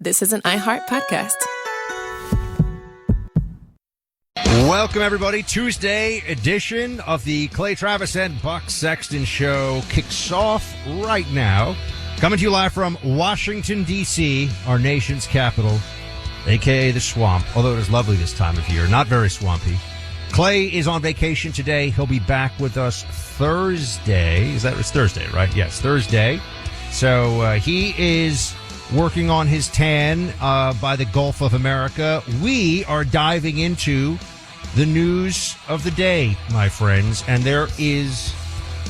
this is an iHeart podcast. Welcome, everybody. Tuesday edition of the Travis and Buck Sexton Show kicks off right now. Coming to you live from Washington, D.C., our nation's capital, a.k.a. the swamp, although it is lovely this time of year, not very swampy. Clay is on vacation today. He'll be back with us Thursday. It's Thursday, right? Yes, Thursday. So he is working on his tan by the Gulf of America. We are diving into the news of the day, my friends, and there is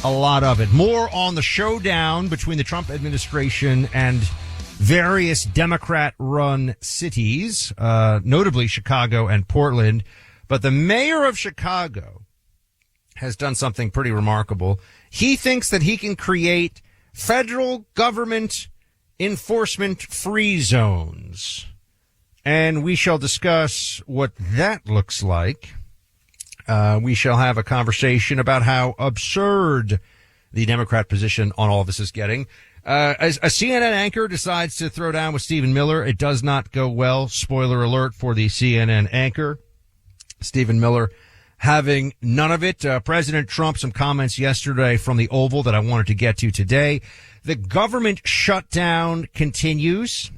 a lot of it. More on the showdown between the Trump administration and various Democrat-run cities, notably Chicago and Portland. But the mayor of Chicago has done something pretty remarkable. He thinks that he can create federal government enforcement-free zones. And we shall discuss what that looks like. We shall have a conversation about how absurd the Democrat position on all this is getting. As a CNN anchor decides to throw down with Stephen Miller, it does not go well. Spoiler alert for the CNN anchor. Stephen Miller having none of it. President Trump, some comments yesterday from the Oval that I wanted to get to today. The government shutdown continues.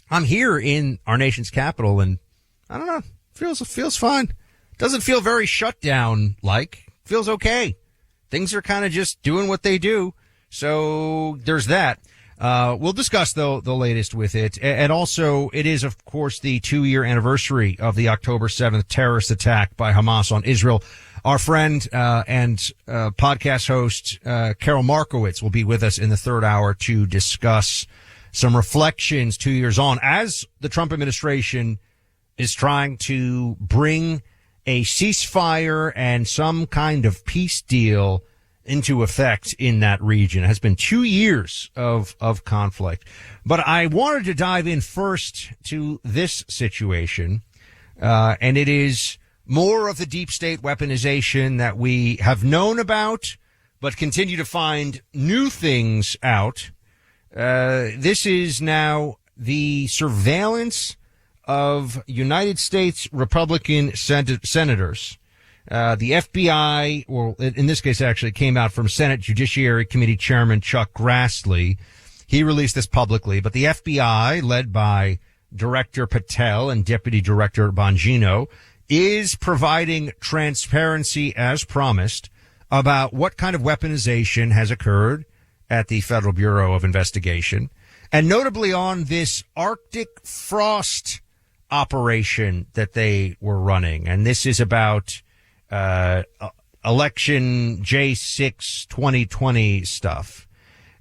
I'm here in our nation's capital, and I don't know, feels fine. Doesn't feel very shutdown-like. Feels okay. Things are kind of just doing what they do. So there's that. We'll discuss, though, the latest with it. And also, it is, of course, the 2-year anniversary of the October 7th terrorist attack by Hamas on Israel. Our friend and podcast host Carol Markowitz will be with us in the third hour to discuss some reflections 2 years on as the Trump administration is trying to bring a ceasefire and some kind of peace deal into effect in that region. It has been 2 years of conflict. But I wanted to dive in first to this situation, and it is more of the deep state weaponization that we have known about, but continue to find new things out. This is now the surveillance of United States Republican senators. The FBI, or in this case actually came out from Senate Judiciary Committee Chairman Chuck Grassley. He released this publicly, but the FBI, led by Director Patel and Deputy Director Bongino, is providing transparency as promised about what kind of weaponization has occurred at the Federal Bureau of Investigation, and notably on this Arctic frost operation that they were running. And this is about election J6 2020 stuff.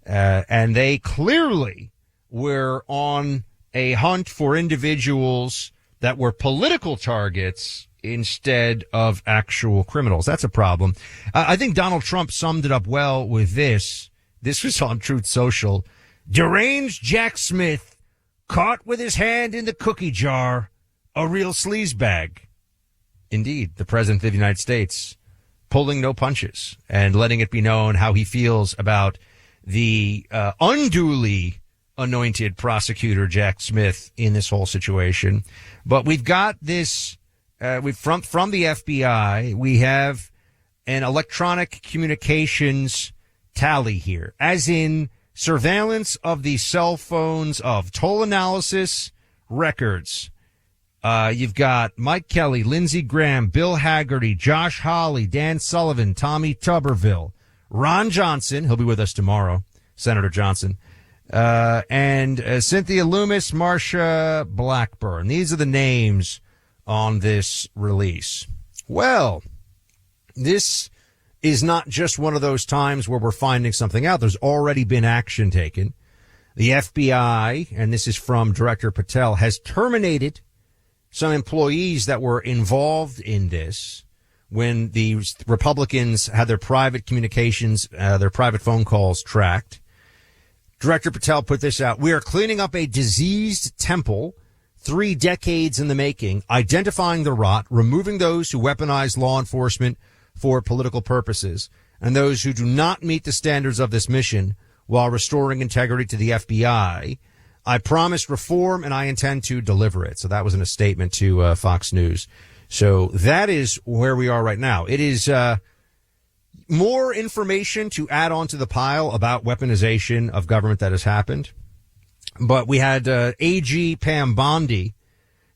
And they clearly were on a hunt for individuals that were political targets instead of actual criminals. That's a problem. I think Donald Trump summed it up well with this. This was on Truth Social. Deranged Jack Smith caught with his hand in the cookie jar, a real sleazebag. Indeed, the President of the United States pulling no punches and letting it be known how he feels about the unduly anointed prosecutor Jack Smith in this whole situation. But we've got this from the FBI. We have an electronic communications tally here, as in surveillance of the cell phones of toll analysis records. You've got Mike Kelly, Lindsey Graham, Bill Haggerty, Josh Hawley, Dan Sullivan, Tommy Tuberville, Ron Johnson. He'll be with us tomorrow, Senator Johnson. And Cynthia Loomis, Marsha Blackburn. These are the names on this release. Well, this is not just one of those times where we're finding something out. There's already been action taken. The FBI, and this is from Director Patel, has terminated some employees that were involved in this when the Republicans had their private communications, their private phone calls tracked. Director Patel put this out. We are cleaning up a diseased temple, 3 decades in the making, identifying the rot, removing those who weaponize law enforcement for political purposes, and those who do not meet the standards of this mission while restoring integrity to the FBI. I promised reform and I intend to deliver it. So that was in a statement to Fox News. So that is where we are right now. It is more information to add on to the pile about weaponization of government that has happened. But we had AG Pam Bondi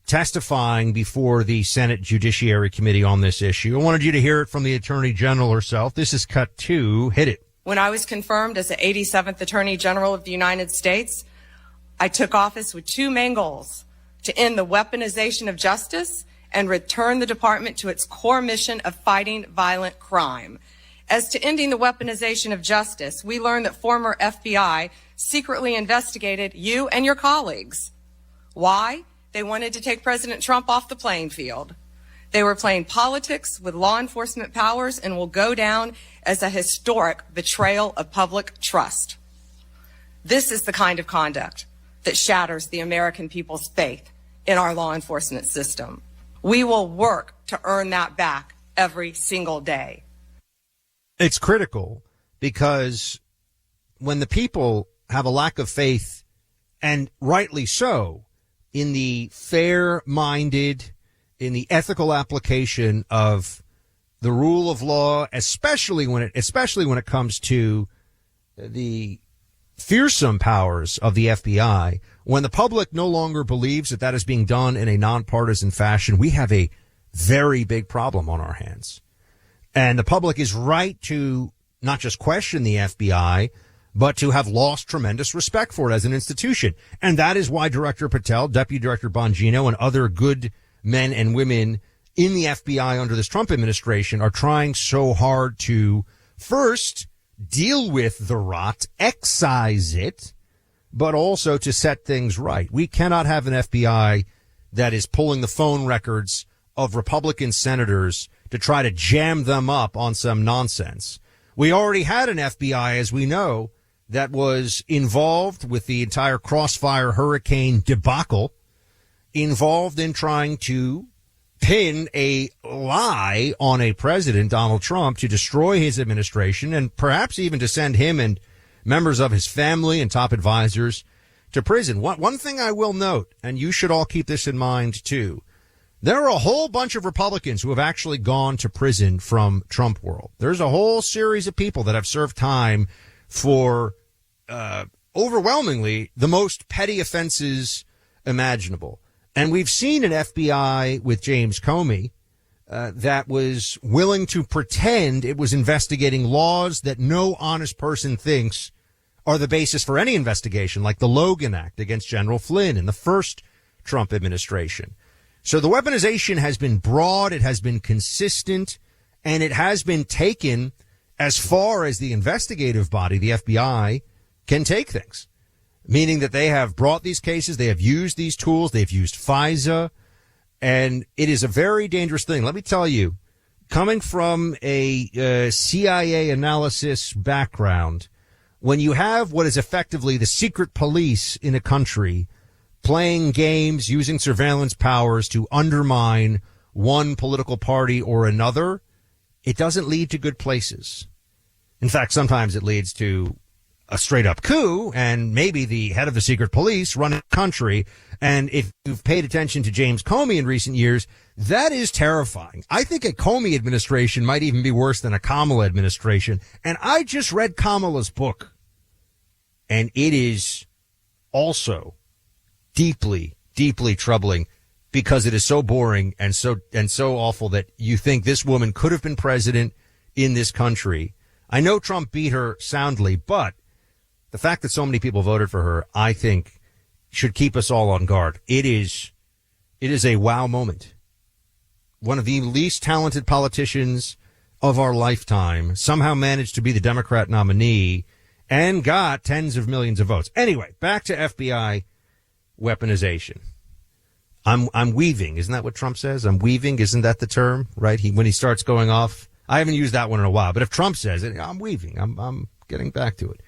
testifying before the Senate Judiciary Committee on this issue. I wanted you to hear it from the Attorney General herself. This is cut 2. Hit it. When I was confirmed as the 87th Attorney General of the United States, I took office with 2 main goals: to end the weaponization of justice and return the department to its core mission of fighting violent crime. As to ending the weaponization of justice, we learned that former FBI secretly investigated you and your colleagues. Why? They wanted to take President Trump off the playing field. They were playing politics with law enforcement powers and will go down as a historic betrayal of public trust. This is the kind of conduct that shatters the American people's faith in our law enforcement system. We will work to earn that back every single day. It's critical because when the people have a lack of faith, and rightly so, in the fair-minded, in the ethical application of the rule of law, especially when it comes to the fearsome powers of the FBI, when the public no longer believes that that is being done in a nonpartisan fashion, we have a very big problem on our hands. And the public is right to not just question the FBI, but to have lost tremendous respect for it as an institution. And that is why Director Patel, Deputy Director Bongino, and other good men and women in the FBI under this Trump administration are trying so hard to first deal with the rot, excise it, but also to set things right. We cannot have an FBI that is pulling the phone records of Republican senators to try to jam them up on some nonsense. We already had an FBI, as we know, that was involved with the entire Crossfire hurricane debacle, involved in trying to pin a lie on a president, Donald Trump, to destroy his administration and perhaps even to send him and members of his family and top advisors to prison. One thing I will note, and you should all keep this in mind too, there are a whole bunch of Republicans who have actually gone to prison from Trump world. There's a whole series of people that have served time for overwhelmingly the most petty offenses imaginable. And we've seen an FBI with James Comey that was willing to pretend it was investigating laws that no honest person thinks are the basis for any investigation, like the Logan Act against General Flynn in the first Trump administration. So the weaponization has been broad, it has been consistent, and it has been taken as far as the investigative body, the FBI, can take things. Meaning that they have brought these cases, they have used these tools, they've used FISA, and it is a very dangerous thing. Let me tell you, coming from a CIA analysis background, when you have what is effectively the secret police in a country playing games, using surveillance powers to undermine one political party or another, it doesn't lead to good places. In fact, sometimes it leads to a straight up coup and maybe the head of the secret police running the country. And if you've paid attention to James Comey in recent years, that is terrifying. I think a Comey administration might even be worse than a Kamala administration. And I just read Kamala's book, and it is also deeply, deeply troubling because it is so boring and so awful that you think this woman could have been president in this country. I know Trump beat her soundly, but the fact that so many people voted for her, I think, should keep us all on guard. It is a wow moment. One of the least talented politicians of our lifetime somehow managed to be the Democrat nominee and got tens of millions of votes. Anyway, back to FBI weaponization. I'm weaving. Isn't that what Trump says? I'm weaving. Isn't that the term? Right? When he starts going off. I haven't used that one in a while, but if Trump says it, I'm weaving. I'm getting back to it.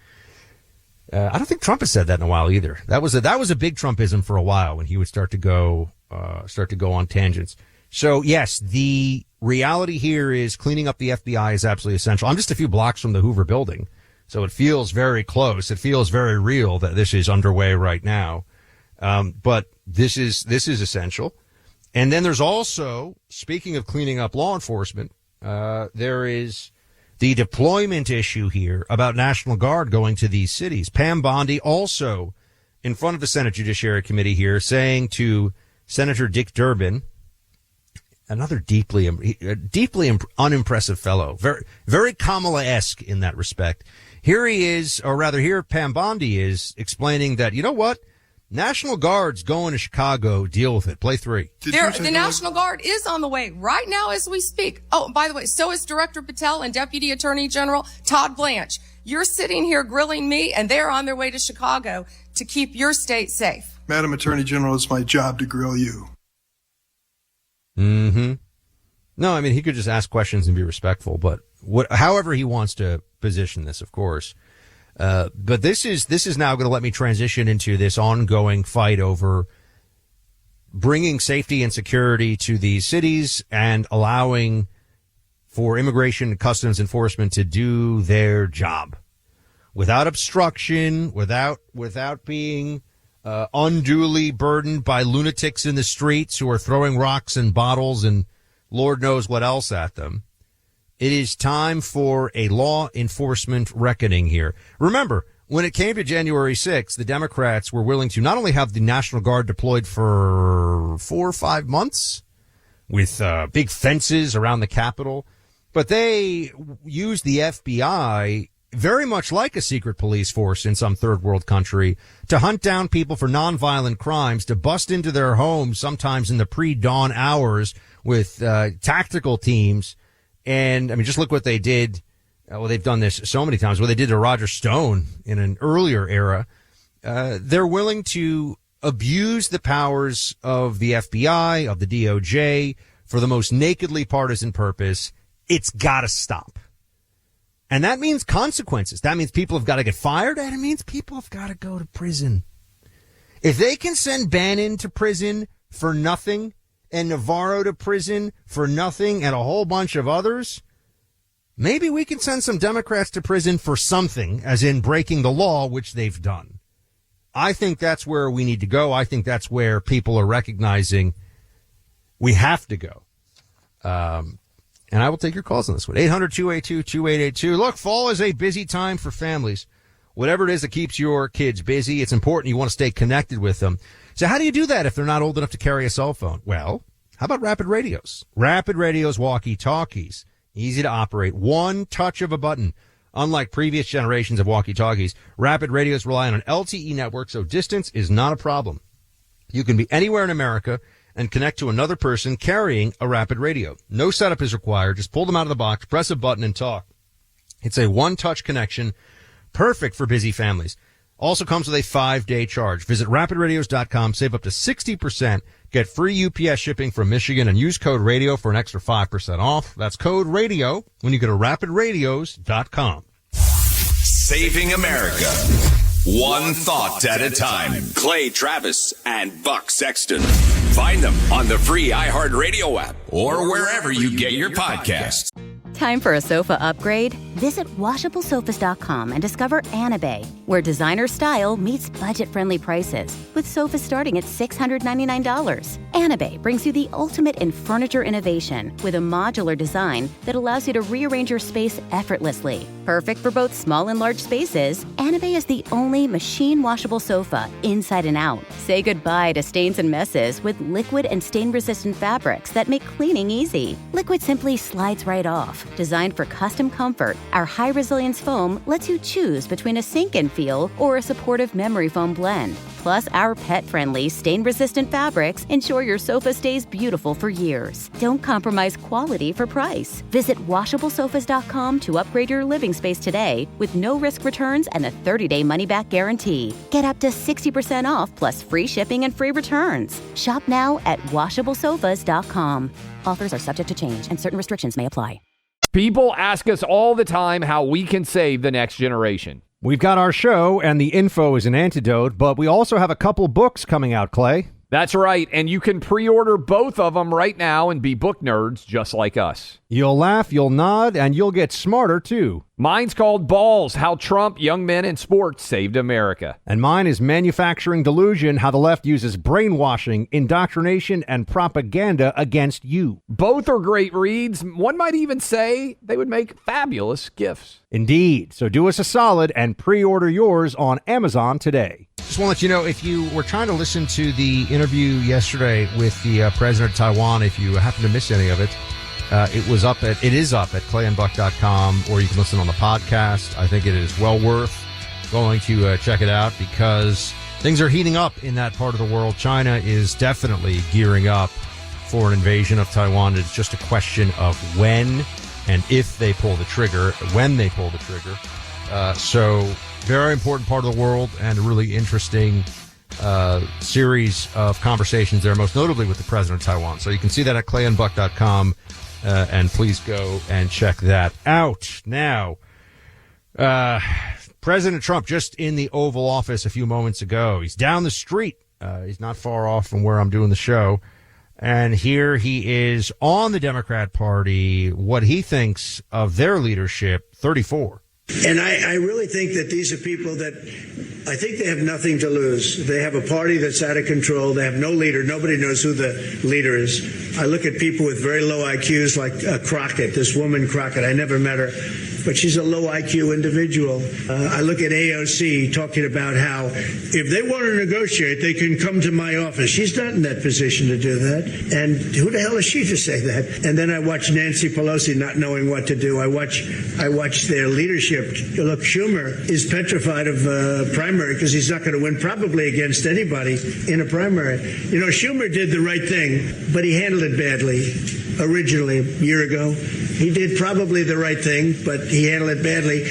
I don't think Trump has said that in a while either. That was a big Trumpism for a while when he would start to go on tangents. So yes, the reality here is cleaning up the FBI is absolutely essential. I'm just a few blocks from the Hoover building, so it feels very close. It feels very real that this is underway right now. But this is essential. And then there's also, speaking of cleaning up law enforcement, there is the deployment issue here about National Guard going to these cities. Pam Bondi also in front of the Senate Judiciary Committee here saying to Senator Dick Durbin, another deeply unimpressive fellow, very Kamala-esque in that respect. Here he is, or rather here Pam Bondi is explaining that, you know what? National Guard's going to Chicago. Deal with it. Play 3. The National Guard is on the way right now as we speak. Oh, by the way, so is Director Patel and Deputy Attorney General Todd Blanche. You're sitting here grilling me, and they're on their way to Chicago to keep your state safe. Madam Attorney General, it's my job to grill you. Mm-hmm. No, I mean, he could just ask questions and be respectful, but however he wants to position this, of course. But this is now going to let me transition into this ongoing fight over bringing safety and security to these cities and allowing for immigration and customs enforcement to do their job without obstruction, without being unduly burdened by lunatics in the streets who are throwing rocks and bottles and Lord knows what else at them. It is time for a law enforcement reckoning here. Remember, when it came to January 6th, the Democrats were willing to not only have the National Guard deployed for 4 or 5 months with big fences around the Capitol, but they used the FBI very much like a secret police force in some third world country to hunt down people for nonviolent crimes, to bust into their homes sometimes in the pre-dawn hours with tactical teams. And, I mean, just look what they did. Well, they've done this so many times. What they did to Roger Stone in an earlier era. They're willing to abuse the powers of the FBI, of the DOJ, for the most nakedly partisan purpose. It's got to stop. And that means consequences. That means people have got to get fired, and it means people have got to go to prison. If they can send Bannon to prison for nothing, and Navarro to prison for nothing, and a whole bunch of others, maybe we can send some Democrats to prison for something, as in breaking the law, which they've done. I think that's where we need to go. I think that's where people are recognizing we have to go. And I will take your calls on this one. 800-282-2882. Look, fall is a busy time for families. Whatever it is that keeps your kids busy, it's important. You want to stay connected with them. So how do you do that if they're not old enough to carry a cell phone? Well, how about Rapid Radios? Rapid Radios walkie-talkies. Easy to operate. One touch of a button. Unlike previous generations of walkie-talkies, Rapid Radios rely on an LTE network, so distance is not a problem. You can be anywhere in America and connect to another person carrying a Rapid Radio. No setup is required. Just pull them out of the box, press a button, and talk. It's a one-touch connection, perfect for busy families. Also comes with a 5-day charge. Visit rapidradios.com, save up to 60%, get free UPS shipping from Michigan, and use code RADIO for an extra 5% off. That's code RADIO when you go to rapidradios.com. Saving America. One thought at a time. Clay Travis and Buck Sexton. Find them on the free iHeartRadio app or wherever you get your podcasts. Time for a sofa upgrade? Visit WashableSofas.com and discover Anabay, where designer style meets budget-friendly prices, with sofas starting at $699. Anabay brings you the ultimate in furniture innovation with a modular design that allows you to rearrange your space effortlessly. Perfect for both small and large spaces, Anabay is the only machine-washable sofa inside and out. Say goodbye to stains and messes with liquid and stain-resistant fabrics that make cleaning easy. Liquid simply slides right off. Designed for custom comfort, our high-resilience foam lets you choose between a sink-in feel or a supportive memory foam blend. Plus, our pet-friendly, stain-resistant fabrics ensure your sofa stays beautiful for years. Don't compromise quality for price. Visit WashableSofas.com to upgrade your living space today with no-risk returns and a 30-day money-back guarantee. Get up to 60% off plus free shipping and free returns. Shop now at WashableSofas.com. Offers are subject to change and certain restrictions may apply. People ask us all the time how we can save the next generation. We've got our show, and the info is an antidote, but we also have a couple books coming out, Clay. That's right, and you can pre-order both of them right now and be book nerds just like us. You'll laugh, you'll nod, and you'll get smarter, too. Mine's called Balls, How Trump, Young Men, and Sports Saved America. And mine is Manufacturing Delusion, How the Left Uses Brainwashing, Indoctrination, and Propaganda Against You. Both are great reads. One might even say they would make fabulous gifts. Indeed. So do us a solid and pre-order yours on Amazon today. Just want to let you know, if you were trying to listen to the interview yesterday with the president of Taiwan, if you happen to miss any of it, it is up at clayandbuck.com, or you can listen on the podcast. I think it is well worth going to check it out, because things are heating up in that part of the world. China is definitely gearing up for an invasion of Taiwan. It's just a question of when and if they pull the trigger, when they pull the trigger. So very important part of the world, and a really interesting series of conversations there, most notably with the president of Taiwan. So you can see that at clayandbuck.com, and please go and check that out. Now, President Trump just in the Oval Office a few moments ago. He's down the street. He's not far off from where I'm doing the show. And here he is on the Democrat Party, what he thinks of their leadership, 34. And I really think that these are people that I think they have nothing to lose. They have a party that's out of control. They have no leader. Nobody knows who the leader is. I look at people with very low IQs like Crockett, this woman Crockett. I never met her, but she's a low IQ individual. I look at AOC talking about how if they want to negotiate, they can come to my office. She's not in that position to do that. And who the hell is she to say that? And then I watch Nancy Pelosi not knowing what to do. I watch their leadership. Look, Schumer is petrified of primary because he's not going to win probably against anybody in a primary. You know, Schumer did the right thing, but he handled it badly originally a year ago. He did probably the right thing, but he handled it badly.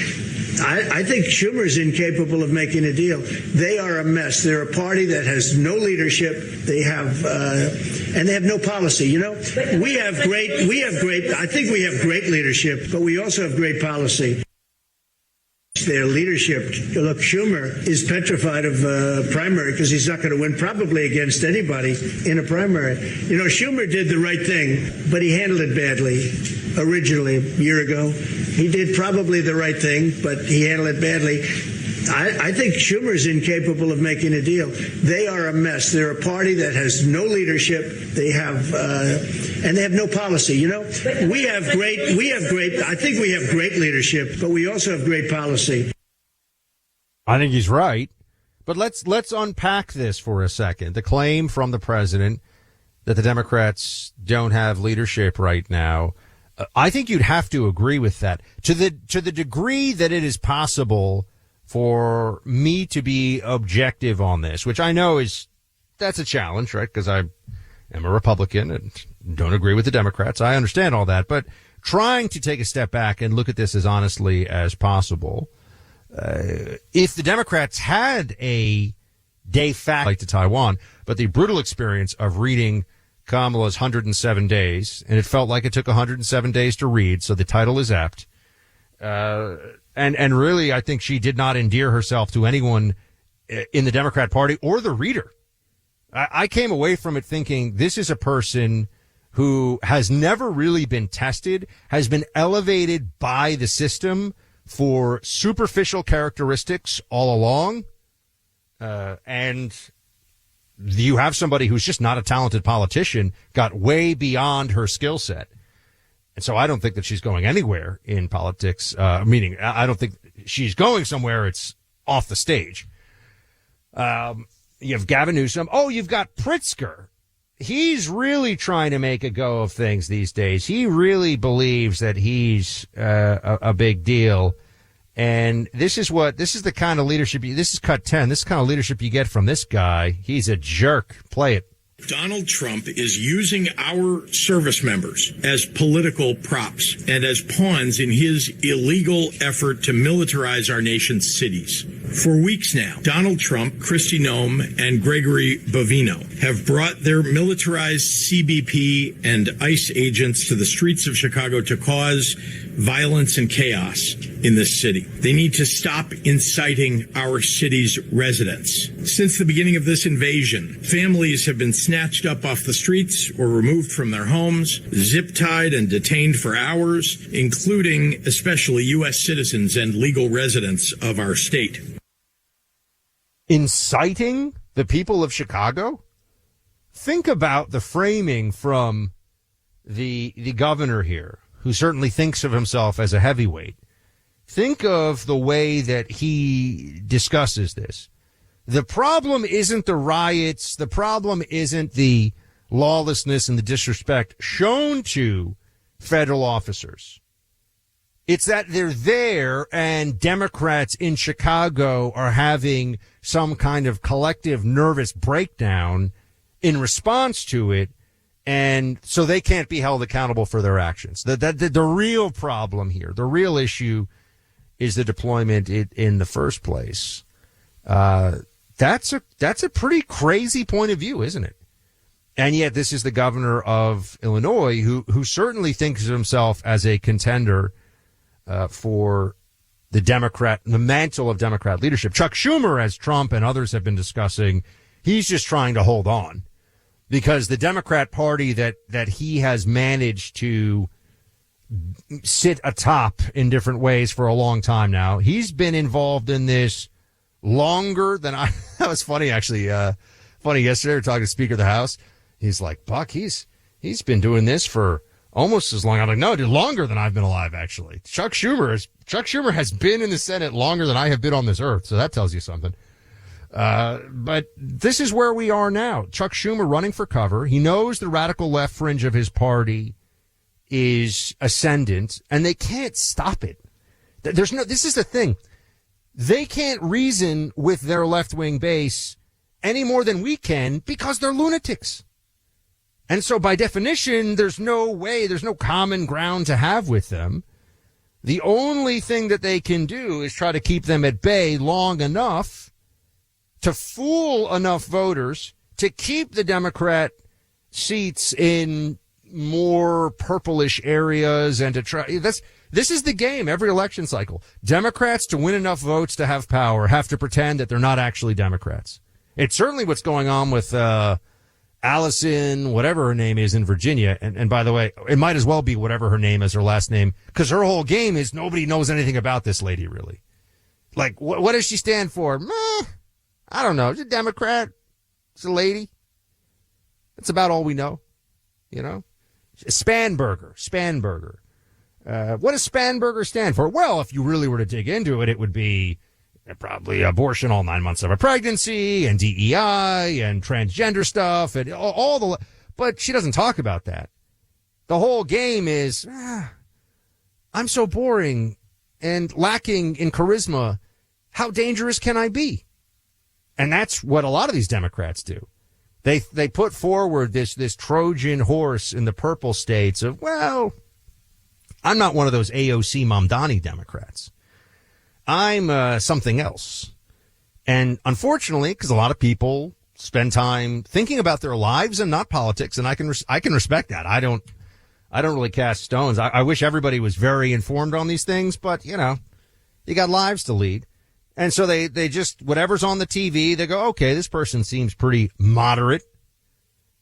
I think Schumer's incapable of making a deal. They are a mess. They're a party that has no leadership. They have, and they have no policy. You know, I think we have great leadership, but we also have great policy. Their leadership. Look, Schumer is petrified of primary because he's not going to win probably against anybody in a primary. You know, Schumer did the right thing, but he handled it badly originally a year ago. He did probably the right thing, but he handled it badly. I think Schumer's incapable of making a deal. They are a mess. They're a party that has no leadership. They have, and they have no policy. You know, I think we have great leadership, but we also have great policy. I think he's right. But let's unpack this for a second. The claim from the president that the Democrats don't have leadership right now. I think you'd have to agree with that. To the degree that it is possible for me to be objective on this, which I know that's a challenge, right? Because I am a Republican and don't agree with the Democrats. I understand all that, but trying to take a step back and look at this as honestly as possible. If the Democrats had a de facto like to Taiwan, but the brutal experience of reading Kamala's 107 days, and it felt like it took 107 days to read, so the title is apt. And really, I think she did not endear herself to anyone in the Democrat Party or the reader. I came away from it thinking this is a person who has never really been tested, has been elevated by the system for superficial characteristics all along. And you have somebody who's just not a talented politician, got way beyond her skill set. And so I don't think that she's going anywhere in politics, meaning I don't think she's going somewhere. It's off the stage. You have Gavin Newsom. Oh, you've got Pritzker. He's really trying to make a go of things these days. He really believes that he's a big deal. And this is the kind of leadership, this is cut 10. This is the kind of leadership you get from this guy. He's a jerk. Play it. Donald Trump is using our service members as political props and as pawns in his illegal effort to militarize our nation's cities. For weeks now, Donald Trump, Kristi Noem, and Gregory Bovino have brought their militarized CBP and ICE agents to the streets of Chicago to cause violence and chaos in this city. They need to stop inciting our city's residents. Since the beginning of this invasion, families have been snatched up off the streets or removed from their homes, zip-tied and detained for hours, including especially U.S. citizens and legal residents of our state. Inciting the people of Chicago? Think about the framing from the governor here, who certainly thinks of himself as a heavyweight. Think of the way that he discusses this. The problem isn't the riots. The problem isn't the lawlessness and the disrespect shown to federal officers. It's that they're there and Democrats in Chicago are having some kind of collective nervous breakdown in response to it. And so they can't be held accountable for their actions. The real problem here, the real issue is the deployment in the first place. That's a pretty crazy point of view, isn't it? And yet this is the governor of Illinois who certainly thinks of himself as a contender for the mantle of Democrat leadership. Chuck Schumer, as Trump and others have been discussing, he's just trying to hold on because the Democrat Party that he has managed to sit atop in different ways for a long time now. He's been involved in this longer than I. That was funny, actually. Funny yesterday, we were talking to Speaker of the House. He's like, Buck, he's been doing this for almost as long. I'm like, no, dude, longer than I've been alive, actually. Chuck Schumer has been in the Senate longer than I have been on this earth, so that tells you something. But this is where we are now. Chuck Schumer running for cover. He knows the radical left fringe of his party is ascendant, and they can't stop it. This is the thing. They can't reason with their left-wing base any more than we can because they're lunatics. And so by definition, there's no common ground to have with them. The only thing that they can do is try to keep them at bay long enough to fool enough voters to keep the Democrat seats in more purplish areas and to try. This is the game every election cycle. Democrats, to win enough votes to have power, have to pretend that they're not actually Democrats. It's certainly what's going on with Allison, whatever her name is in Virginia. And by the way, it might as well be whatever her name is, her last name, because her whole game is nobody knows anything about this lady, really. Like, what does she stand for? I don't know. She's a Democrat. She's a lady. That's about all we know, you know? Spanberger. What does Spanberger stand for? Well, if you really were to dig into it, it would be probably abortion all 9 months of a pregnancy and DEI and transgender stuff and but she doesn't talk about that. The whole game is, I'm so boring and lacking in charisma. How dangerous can I be? And that's what a lot of these Democrats do. They put forward this Trojan horse in the purple states of, well, I'm not one of those AOC Mamdani Democrats. I'm something else. And unfortunately, because a lot of people spend time thinking about their lives and not politics, and I can respect that. I don't really cast stones. I wish everybody was very informed on these things, but you got lives to lead. And so they just, whatever's on the TV, they go, okay, this person seems pretty moderate.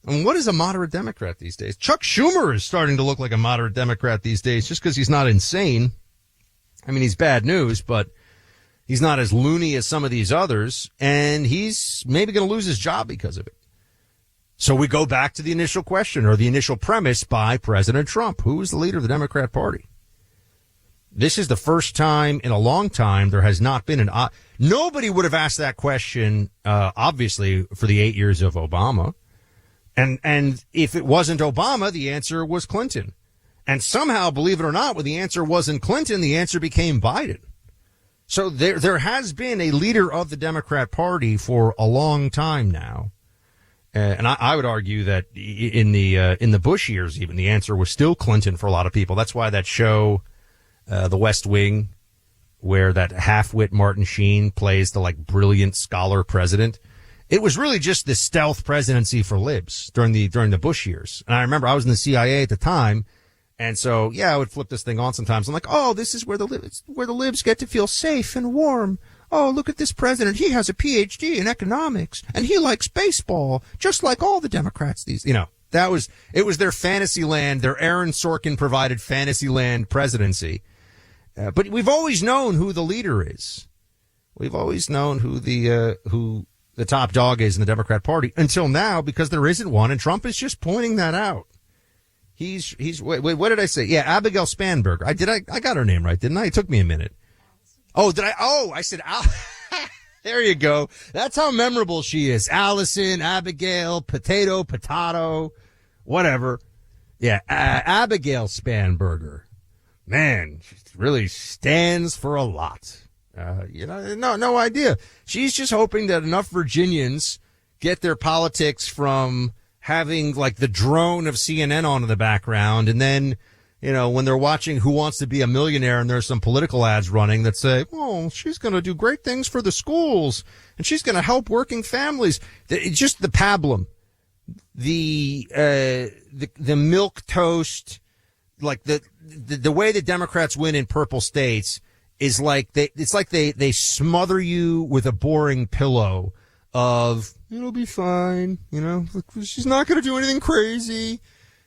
And what is a moderate Democrat these days? Chuck Schumer is starting to look like a moderate Democrat these days just because he's not insane. I mean, he's bad news, but he's not as loony as some of these others, and he's maybe going to lose his job because of it. So we go back to the initial question or the initial premise by President Trump. Who is the leader of the Democrat Party? This is the first time in a long time there has not been nobody would have asked that question, obviously, for the 8 years of Obama. And if it wasn't Obama, the answer was Clinton. And somehow, believe it or not, when the answer wasn't Clinton, the answer became Biden. So there has been a leader of the Democrat Party for a long time now. And I would argue that in the Bush years, even, the answer was still Clinton for a lot of people. That's why that show, The West Wing, where that half-wit Martin Sheen plays the like brilliant scholar president. It was really just the stealth presidency for libs during the Bush years. And I remember I was in the CIA at the time. And so, yeah, I would flip this thing on sometimes. I'm like, oh, this is where the libs get to feel safe and warm. Oh, look at this president. He has a PhD in economics and he likes baseball, just like all the Democrats. It was their fantasy land, their Aaron Sorkin provided fantasy land presidency. But we've always known who the leader is. We've always known who the top dog is in the Democrat Party until now, because there isn't one. And Trump is just pointing that out. Wait, what did I say? Yeah, Abigail Spanberger. I got her name right, didn't I? It took me a minute. Oh, did I? Oh, I said, there you go. That's how memorable she is. Allison, Abigail, potato, whatever. Yeah, Abigail Spanberger. Man, she really stands for a lot. No idea. She's just hoping that enough Virginians get their politics from having like the drone of CNN on in the background, and then, when they're watching Who Wants to Be a Millionaire and there's some political ads running that say, oh, she's going to do great things for the schools and she's going to help working families. It's just the pablum, the milk toast, like the way the Democrats win in purple states is like they smother you with a boring pillow of, it'll be fine, she's not going to do anything crazy.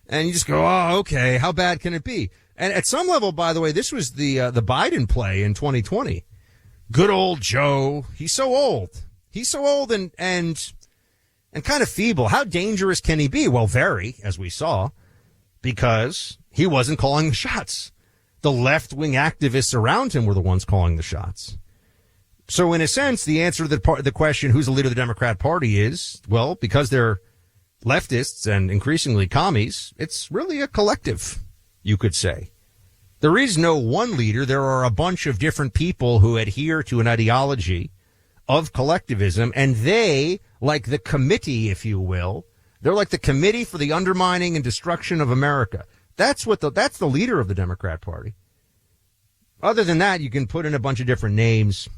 And you just go, oh, okay, how bad can it be? And at some level, by the way, this was the Biden play in 2020. Good old Joe. He's so old. He's so old and kind of feeble. How dangerous can he be? Well, very, as we saw, because he wasn't calling the shots. The left-wing activists around him were the ones calling the shots. So in a sense, the answer to the question, who's the leader of the Democrat Party, is, well, because they're leftists and increasingly commies, it's really a collective, you could say. There is no one leader. There are a bunch of different people who adhere to an ideology of collectivism, and they, like the committee, if you will, they're like the Committee for the Undermining and Destruction of America. That's the leader of the Democrat Party. Other than that, you can put in a bunch of different names.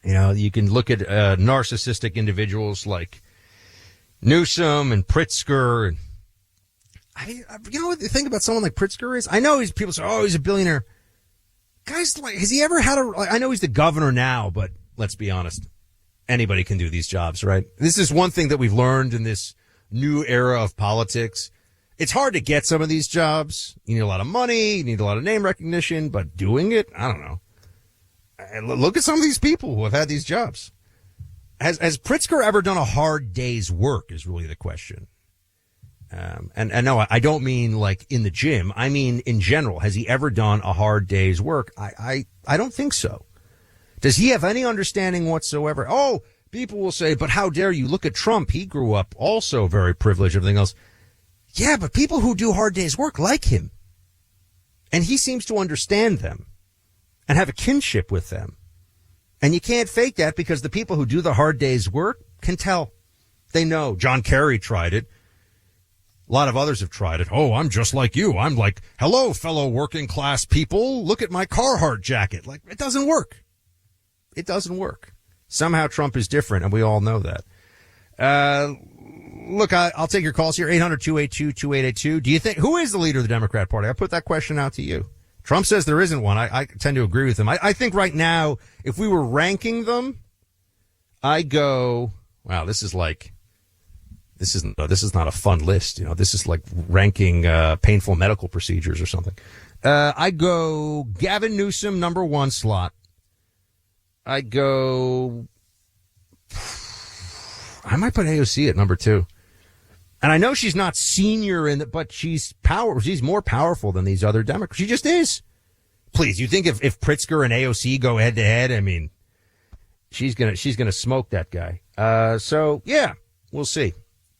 You can look at narcissistic individuals like Newsom and Pritzker. And what the thing about someone like Pritzker is? I know people say, oh, he's a billionaire. Guys, like, has he ever had I know he's the governor now, but let's be honest. Anybody can do these jobs, right? This is one thing that we've learned in this new era of politics. It's hard to get some of these jobs. You need a lot of money. You need a lot of name recognition, but doing it, I don't know. And look at some of these people who have had these jobs. Has Pritzker ever done a hard day's work is really the question. And no, I don't mean like in the gym. I mean in general. Has he ever done a hard day's work? I don't think so. Does he have any understanding whatsoever? Oh, people will say, but how dare you? Look at Trump. He grew up also very privileged, everything else. Yeah, but people who do hard day's work like him. And he seems to understand them and have a kinship with them. And you can't fake that, because the people who do the hard day's work can tell. They know. John Kerry tried it. A lot of others have tried it. Oh, I'm just like you. I'm like, hello, fellow working class people. Look at my Carhartt jacket. Like, it doesn't work. It doesn't work. Somehow Trump is different, and we all know that. Look, I'll take your calls here. 800-282-2882. Do you think, who is the leader of the Democrat Party? I put that question out to you. Trump says there isn't one. I tend to agree with him. I think right now, if we were ranking them, I go, wow, this is not a fun list. This is like ranking painful medical procedures or something. I go Gavin Newsom, number 1 slot. I might put AOC at number 2. And I know she's not senior in it, but she's more powerful than these other Democrats. She just is. Please, you think if Pritzker and AOC go head to head, I mean, she's gonna smoke that guy. So yeah, we'll see.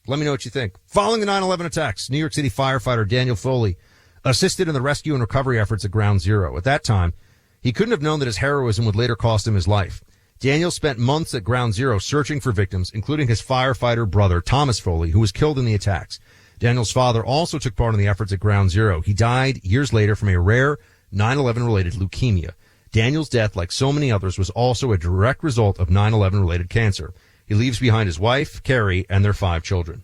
Let me know what you think. Following the 9/11 attacks, New York City firefighter Daniel Foley assisted in the rescue and recovery efforts at Ground Zero. At that time, he couldn't have known that his heroism would later cost him his life. Daniel spent months at Ground Zero searching for victims, including his firefighter brother, Thomas Foley, who was killed in the attacks. Daniel's father also took part in the efforts at Ground Zero. He died years later from a rare 9/11 related leukemia. Daniel's death, like so many others, was also a direct result of 9/11-related cancer. He leaves behind his wife, Carrie, and their 5 children.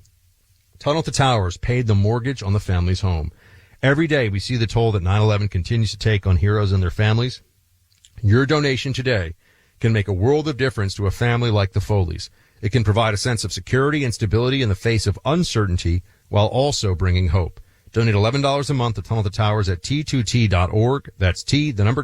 Tunnel to Towers paid the mortgage on the family's home. Every day we see the toll that 9/11 continues to take on heroes and their families. Your donation today can make a world of difference to a family like the Foleys. It can provide a sense of security and stability in the face of uncertainty while also bringing hope. Donate $11 a month to Tunnel to Towers at T2T.org. That's T2T.org.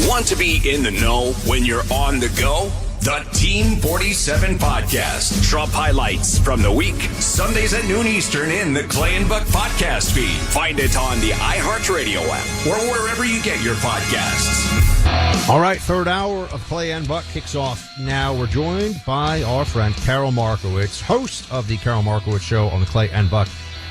Want to be in the know when you're on the go? The Team 47 Podcast. Trump highlights from the week. Sundays at noon Eastern in the Clay and Buck podcast feed. Find it on the iHeartRadio app or wherever you get your podcasts. All right, third hour of Clay and Buck kicks off now. We're joined by our friend Carol Markowitz, host of the Carol Markowitz Show on the Clay and Buck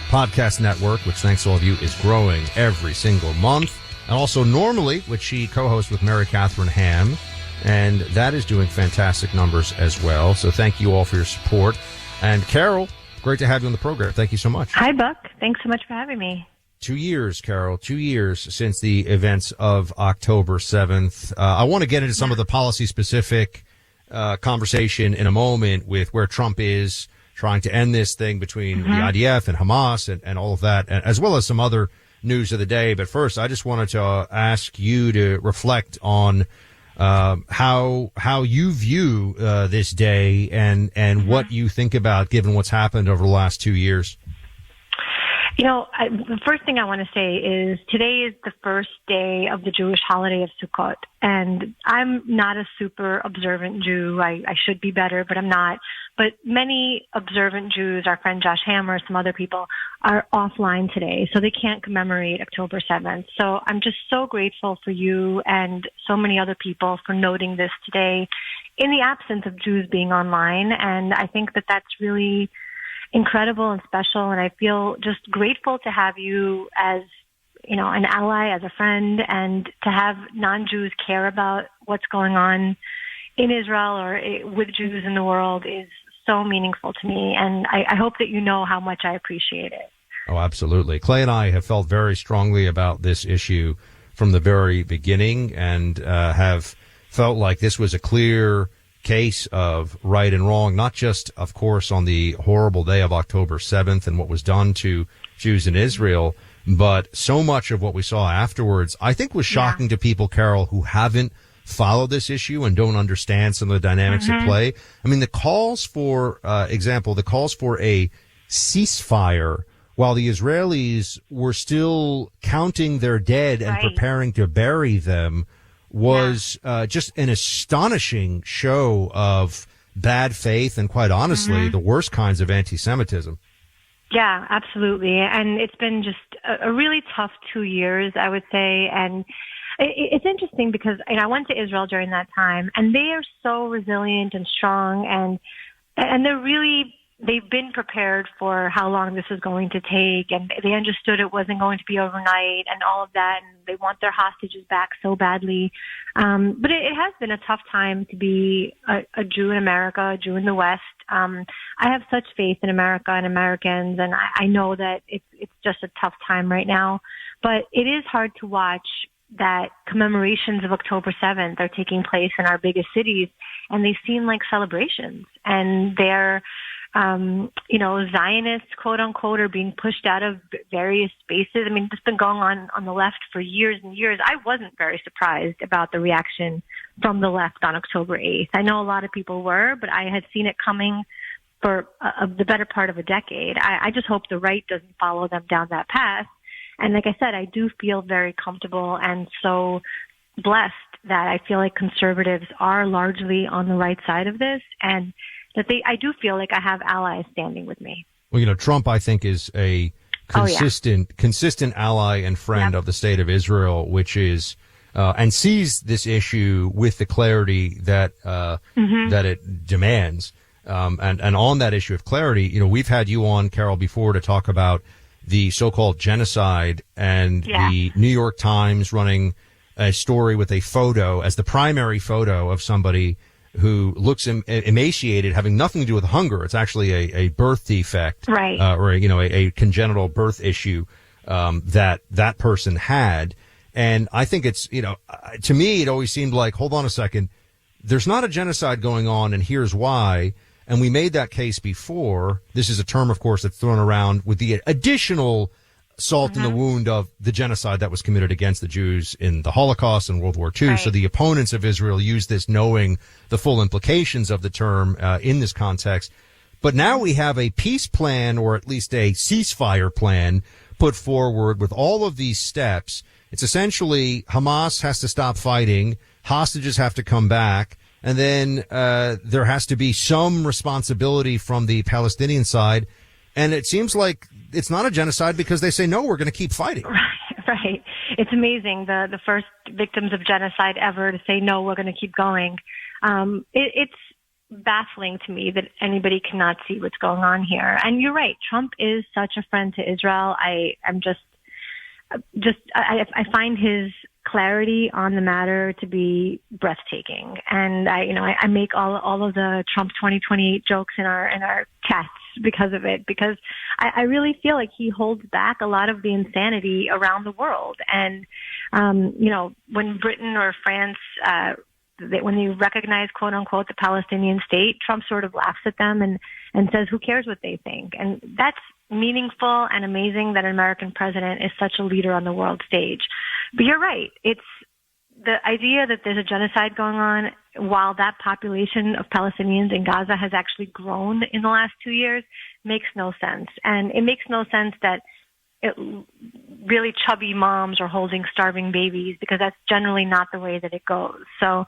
Podcast Network, which, thanks to all of you, is growing every single month. And also Normally, which she co-hosts with Mary Catherine Ham, and that is doing fantastic numbers as well. So thank you all for your support. And Carol, great to have you on the program. Thank you so much. Hi, Buck. Thanks so much for having me. 2 years, Carol, 2 years since the events of October 7th. I want to get into some of the policy-specific conversation in a moment with where Trump is trying to end this thing between the IDF and Hamas and all of that, as well as some other news of the day. But first, I just wanted to ask you to reflect on how you view this day and what you think about given what's happened over the last 2 years. You know, the first thing I want to say is today is the first day of the Jewish holiday of Sukkot, and I'm not a super observant Jew. I should be better, but I'm not. But many observant Jews, our friend Josh Hammer, some other people, are offline today, so they can't commemorate October 7th. So I'm just so grateful for you and so many other people for noting this today in the absence of Jews being online, and I think that that's really incredible and special, and I feel just grateful to have you as, you know, an ally, as a friend, and to have non-Jews care about what's going on in Israel or with Jews in the world is so meaningful to me, and I hope that you know how much I appreciate it. Oh, absolutely. Clay and I have felt very strongly about this issue from the very beginning and have felt like this was a clear case of right and wrong, not just, of course, on the horrible day of October 7th and what was done to Jews in Israel, but so much of what we saw afterwards, I think, was shocking to people, Carol, who haven't followed this issue and don't understand some of the dynamics at play. I mean, the calls for a ceasefire while the Israelis were still counting their dead and preparing to bury them was just an astonishing show of bad faith and, quite honestly, the worst kinds of anti-Semitism. Yeah, absolutely. And it's been just a really tough 2 years, I would say. And it's interesting because I went to Israel during that time, and they are so resilient and strong, and they're really, they've been prepared for how long this was going to take, and they understood it wasn't going to be overnight and all of that, and they want their hostages back so badly. But it has been a tough time to be a Jew in America, a Jew in the West. I have such faith in America and Americans, and I know that it's just a tough time right now. But it is hard to watch that commemorations of October 7th are taking place in our biggest cities, and they seem like celebrations, and they're Zionists, quote unquote, are being pushed out of various spaces. I mean, it's been going on the left for years and years. I wasn't very surprised about the reaction from the left on October 8th. I know a lot of people were, but I had seen it coming for the better part of a decade. I just hope the right doesn't follow them down that path. And like I said, I do feel very comfortable and so blessed that I feel like conservatives are largely on the right side of this, and that I do feel like I have allies standing with me. Well, Trump, I think, is a consistent ally and friend of the state of Israel, which is, and sees this issue with the clarity that, that it demands. And on that issue of clarity, we've had you on, Carol, before to talk about the so-called genocide and the New York Times running a story with a photo as the primary photo of somebody who looks emaciated, having nothing to do with hunger. It's actually a birth defect, or a congenital birth issue that person had. And I think it's, to me, it always seemed like, hold on a second, there's not a genocide going on, and here's why. And we made that case before. This is a term, of course, that's thrown around with the additional salt in the wound of the genocide that was committed against the Jews in the Holocaust and World War II. Right. So the opponents of Israel use this knowing the full implications of the term in this context. But now we have a peace plan, or at least a ceasefire plan, put forward with all of these steps. It's essentially Hamas has to stop fighting, hostages have to come back, and then there has to be some responsibility from the Palestinian side. And it seems like it's not a genocide because they say, no, we're going to keep fighting. Right. It's amazing. The first victims of genocide ever to say, no, we're going to keep going. It's baffling to me that anybody cannot see what's going on here. And you're right. Trump is such a friend to Israel. I find his clarity on the matter to be breathtaking. And I make all of the Trump 2028 jokes in our chats because of it, because I really feel like he holds back a lot of the insanity around the world. And, when Britain or France, when they recognize, quote unquote, the Palestinian state, Trump sort of laughs at them and says, who cares what they think? And that's meaningful and amazing that an American president is such a leader on the world stage. But you're right. It's the idea that there's a genocide going on while that population of Palestinians in Gaza has actually grown in the last 2 years makes no sense. And it makes no sense that really chubby moms are holding starving babies, because that's generally not the way that it goes. So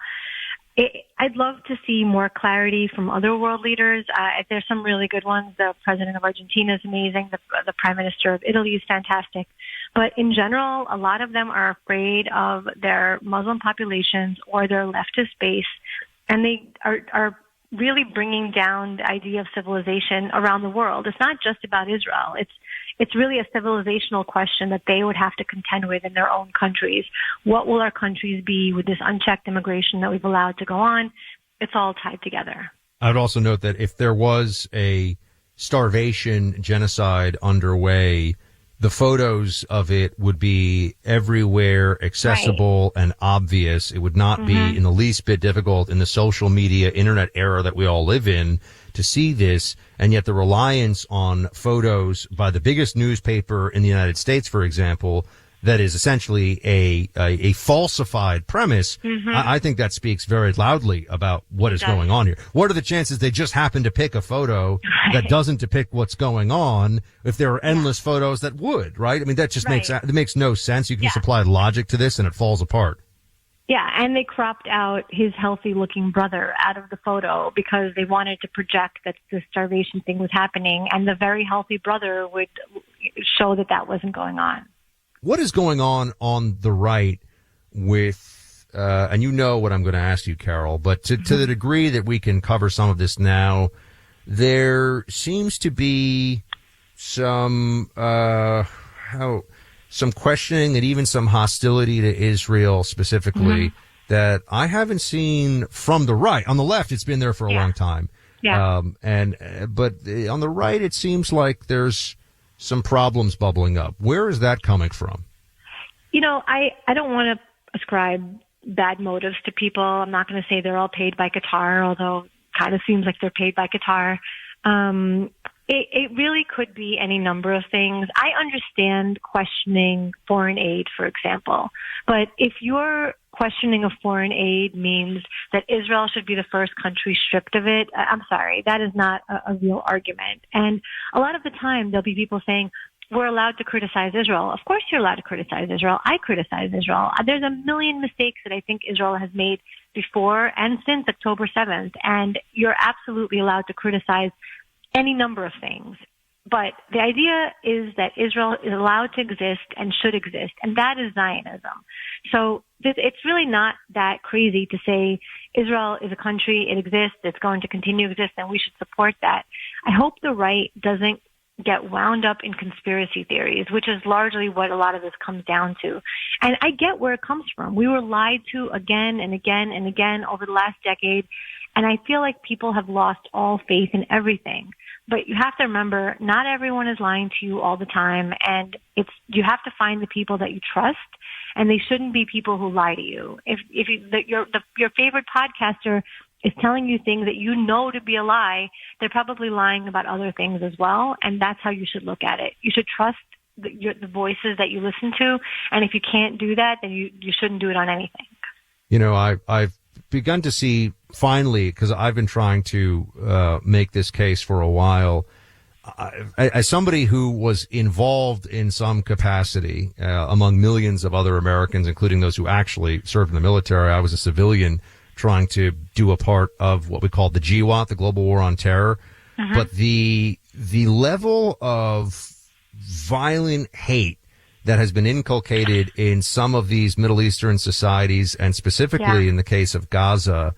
I'd love to see more clarity from other world leaders. There's some really good ones. The president of Argentina is amazing. The prime minister of Italy is fantastic. But in general, a lot of them are afraid of their Muslim populations or their leftist base, and they are really bringing down the idea of civilization around the world. It's not just about Israel. It's really a civilizational question that they would have to contend with in their own countries. What will our countries be with this unchecked immigration that we've allowed to go on? It's all tied together. I would also note that if there was a starvation genocide underway, the photos of it would be everywhere, accessible and obvious. It would not be in the least bit difficult in the social media, internet era that we all live in to see this. And yet the reliance on photos by the biggest newspaper in the United States, for example, that is essentially a falsified premise. I think that speaks very loudly about what is going on here. What are the chances they just happen to pick a photo that doesn't depict what's going on if there are endless photos that would, right? I mean, that just makes no sense. You can supply logic to this and it falls apart. Yeah, and they cropped out his healthy-looking brother out of the photo because they wanted to project that the starvation thing was happening, and the very healthy brother would show that that wasn't going on. What is going on the right with, and you know what I'm going to ask you, Carol, but to the degree that we can cover some of this now, there seems to be some questioning and even some hostility to Israel specifically that I haven't seen from the right. On the left, it's been there for a long time. Yeah. But on the right, it seems like there's some problems bubbling up. Where is that coming from? I don't want to ascribe bad motives to people. I'm not going to say they're all paid by Qatar, although it kind of seems like they're paid by Qatar. It really could be any number of things. I understand questioning foreign aid, for example, but if your questioning of foreign aid means that Israel should be the first country stripped of it, I'm sorry, that is not a real argument. And a lot of the time there'll be people saying, we're allowed to criticize Israel. Of course you're allowed to criticize Israel. I criticize Israel. There's a million mistakes that I think Israel has made before and since October 7th, and you're absolutely allowed to criticize any number of things. But the idea is that Israel is allowed to exist and should exist, and that is Zionism. So it's really not that crazy to say Israel is a country, it exists, it's going to continue to exist, and we should support that. I hope the right doesn't get wound up in conspiracy theories, which is largely what a lot of this comes down to. And I get where it comes from. We were lied to again and again and again over the last decade, and I feel like people have lost all faith in everything. But you have to remember, not everyone is lying to you all the time, and you have to find the people that you trust, and they shouldn't be people who lie to you. If your favorite podcaster is telling you things that you know to be a lie, they're probably lying about other things as well, and that's how you should look at it. You should trust the voices that you listen to, and if you can't do that, then you shouldn't do it on anything. You know, I've begun to see finally, because I've been trying to make this case for a while, as somebody who was involved in some capacity among millions of other Americans, including those who actually served in the military. I was a civilian trying to do a part of what we called the GWAT, the Global War on Terror. But the level of violent hate that has been inculcated in some of these Middle Eastern societies, and specifically in the case of Gaza,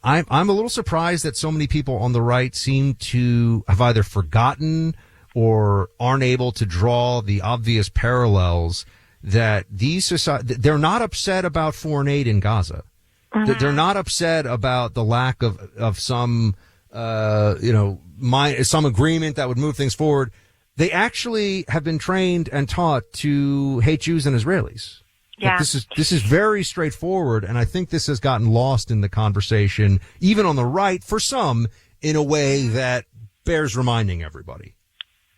I'm a little surprised that so many people on the right seem to have either forgotten or aren't able to draw the obvious parallels that these societies, they're not upset about foreign aid in Gaza. They're not upset about the lack of some, some agreement that would move things forward. They actually have been trained and taught to hate Jews and Israelis. Yeah. Like this is very straightforward, and I think this has gotten lost in the conversation, even on the right, for some, in a way that bears reminding everybody.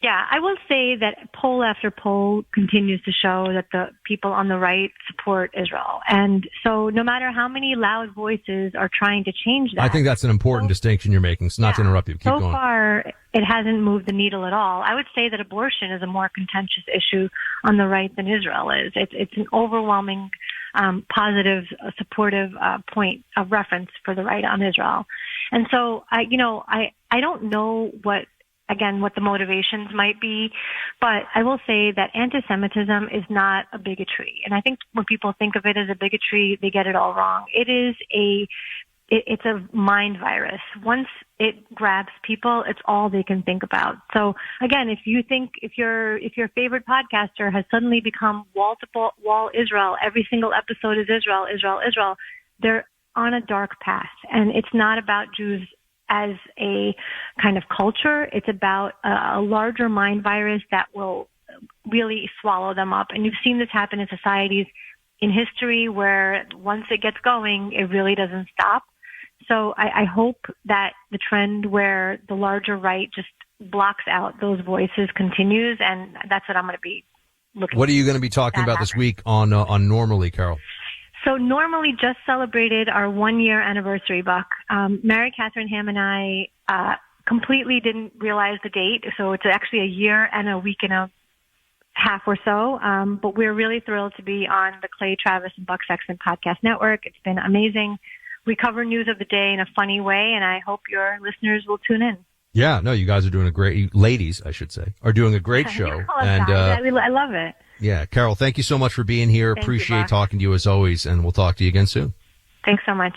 Yeah, I will say that poll after poll continues to show that the people on the right support Israel. And so no matter how many loud voices are trying to change that. I think that's an important distinction you're making. So not to interrupt you. Keep going. So far, it hasn't moved the needle at all. I would say that abortion is a more contentious issue on the right than Israel is. It's an overwhelming positive, supportive point of reference for the right on Israel. And so, I don't know what the motivations might be, but I will say that anti-Semitism is not a bigotry. And I think when people think of it as a bigotry, they get it all wrong. It's a mind virus. Once it grabs people, it's all they can think about. So again, if your favorite podcaster has suddenly become wall Israel, every single episode is Israel, Israel, Israel, they're on a dark path. And it's not about Jews as a kind of culture. It's about a larger mind virus that will really swallow them up. And you've seen this happen in societies in history where once it gets going, it really doesn't stop. So I hope that the trend where the larger right just blocks out those voices continues, and that's what I'm going to be looking. What are you going to be talking about this week on Normally, Carol? So Normally just celebrated our 1-year anniversary, Buck. Mary Catherine Ham and I completely didn't realize the date, so it's actually a year and a week and a half or so. But we're really thrilled to be on the Clay, Travis, and Buck Sexton podcast network. It's been amazing. We cover news of the day in a funny way, and I hope your listeners will tune in. Yeah, no, you guys are doing ladies, I should say, are doing a great show. And I love it. Yeah, Carol, thank you so much for being here. Appreciate talking to you as always, and we'll talk to you again soon. Thanks so much.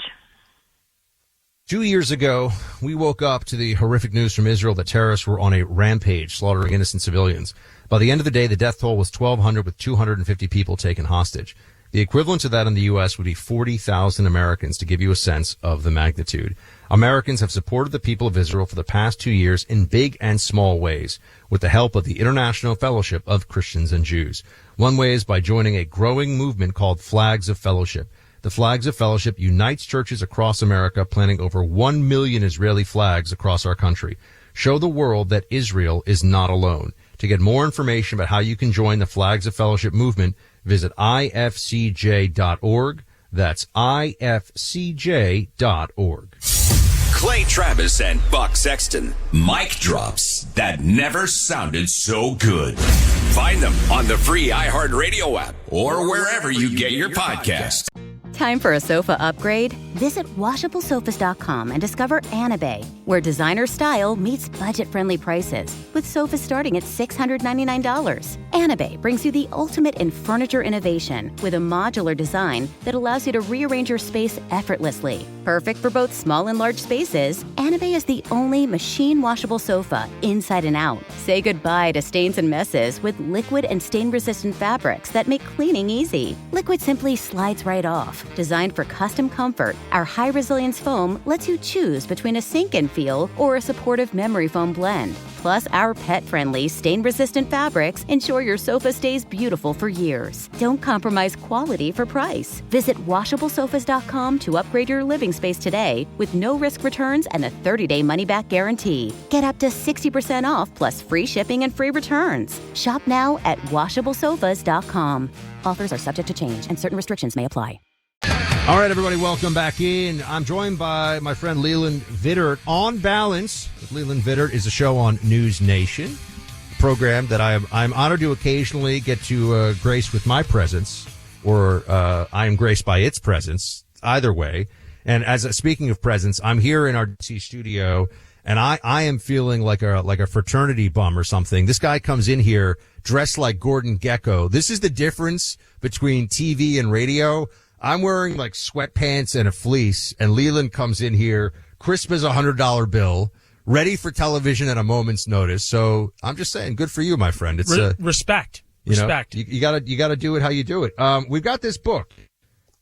2 years ago, we woke up to the horrific news from Israel that terrorists were on a rampage, slaughtering innocent civilians. By the end of the day, the death toll was 1,200, with 250 people taken hostage. The equivalent to that in the U.S. would be 40,000 Americans, to give you a sense of the magnitude. Americans have supported the people of Israel for the past 2 years in big and small ways, with the help of the International Fellowship of Christians and Jews. One way is by joining a growing movement called Flags of Fellowship. The Flags of Fellowship unites churches across America, planting over 1 million Israeli flags across our country. Show the world that Israel is not alone. To get more information about how you can join the Flags of Fellowship movement, visit ifcj.org. That's ifcj.org. Clay Travis and Buck Sexton. Mic drops that never sounded so good. Find them on the free iHeartRadio app or wherever you get your podcasts. Time for a sofa upgrade? Visit WashableSofas.com and discover Anabay, where designer style meets budget-friendly prices, with sofas starting at $699. Anabay brings you the ultimate in furniture innovation with a modular design that allows you to rearrange your space effortlessly. Perfect for both small and large spaces, Anabay is the only machine-washable sofa inside and out. Say goodbye to stains and messes with liquid and stain-resistant fabrics that make cleaning easy. Liquid simply slides right off. Designed for custom comfort, Our high-resilience foam lets you choose between a sink-in feel or a supportive memory foam blend. Plus, our pet-friendly, stain-resistant fabrics ensure your sofa stays beautiful for years. Don't compromise quality for price. Visit WashableSofas.com to upgrade your living space today with no-risk returns and a 30-day money-back guarantee. Get up to 60% off plus free shipping and free returns. Shop now at WashableSofas.com. Offers are subject to change and certain restrictions may apply. All right, everybody, welcome back in. I'm joined by my friend Leland Vittert. On Balance with Leland Vittert is a show on News Nation, a program that I'm honored to occasionally get to grace with my presence, or I am graced by its presence, either way. And speaking of presence, I'm here in our DC studio, and I am feeling like a fraternity bum or something. This guy comes in here dressed like Gordon Gekko. This is the difference between TV and radio. I'm wearing like sweatpants and a fleece, and Leland comes in here crisp as $100 bill, ready for television at a moment's notice. So I'm just saying, good for you, my friend. It's respect. Respect. You gotta do it how you do it. We've got this book.